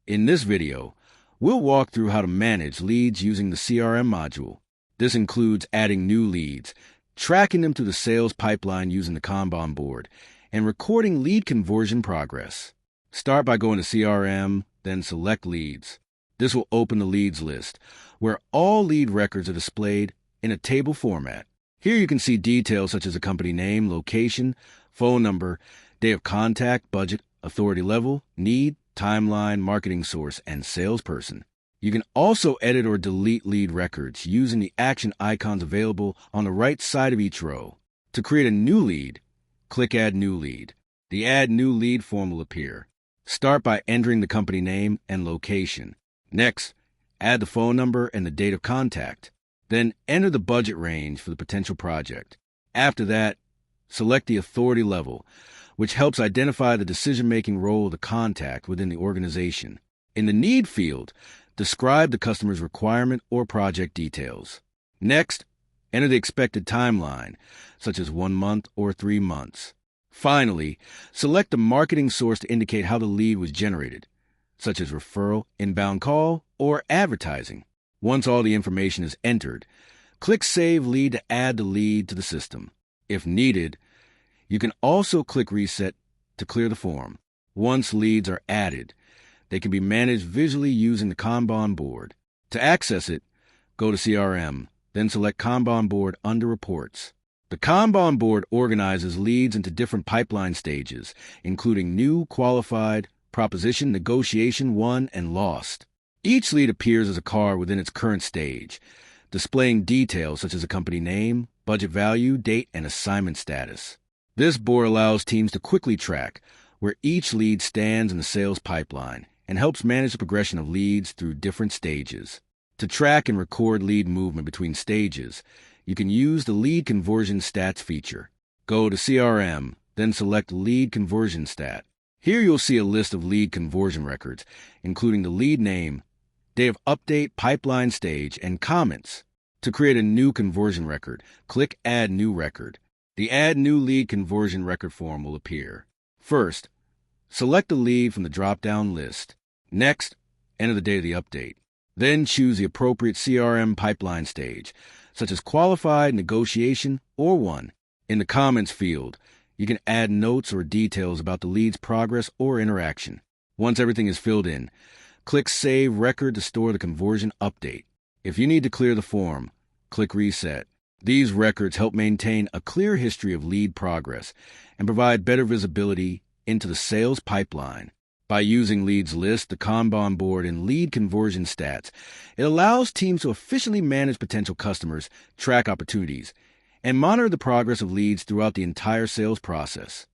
In this video, we'll walk through how to manage leads using the CRM module. This includes adding new leads, tracking them through the sales pipeline using the Kanban board, and recording lead conversion progress. Start by going to CRM, then select Leads. This will open the leads list, where all lead records are displayed in a table format. Here you can see details such as a company name, location, phone number, day of contact, budget, authority level, need, timeline, marketing source, and salesperson. You can also edit or delete lead records using the action icons available on the right side of each row. To create a new lead, click Add New Lead. The Add New Lead form will appear. Start by entering the company name and location. Next, add the phone number and the date of contact. Then enter the budget range for the potential project. After that, select the authority level, which helps identify the decision-making role of the contact within the organization. In the Need field, describe the customer's requirement or project details. Next, enter the expected timeline, such as 1 month or 3 months. Finally, select the marketing source to indicate how the lead was generated, such as referral, inbound call, or advertising. Once all the information is entered, click Save Lead to add the lead to the system. If needed, you can also click Reset to clear the form. Once leads are added, they can be managed visually using the Kanban board. To access it, go to CRM, then select Kanban board under Reports. The Kanban board organizes leads into different pipeline stages, including new, qualified, proposition, negotiation, won, and lost. Each lead appears as a card within its current stage, displaying details such as a company name, budget value, date, and assignment status. This board allows teams to quickly track where each lead stands in the sales pipeline and helps manage the progression of leads through different stages. To track and record lead movement between stages, you can use the Lead Conversion Stats feature. Go to CRM, then select Lead Conversion Stat. Here you'll see a list of lead conversion records, including the lead name, day of update, pipeline stage, and comments. To create a new conversion record, click Add New Record. The Add New Lead Conversion Record form will appear. First, select the lead from the drop-down list. Next, enter the date of the update. Then choose the appropriate CRM pipeline stage, such as qualified, negotiation, or won. In the Comments field, you can add notes or details about the lead's progress or interaction. Once everything is filled in, click Save Record to store the conversion update. If you need to clear the form, click Reset. These records help maintain a clear history of lead progress and provide better visibility into the sales pipeline. By using Leads List, the Kanban board, and lead conversion stats, it allows teams to efficiently manage potential customers, track opportunities, and monitor the progress of leads throughout the entire sales process.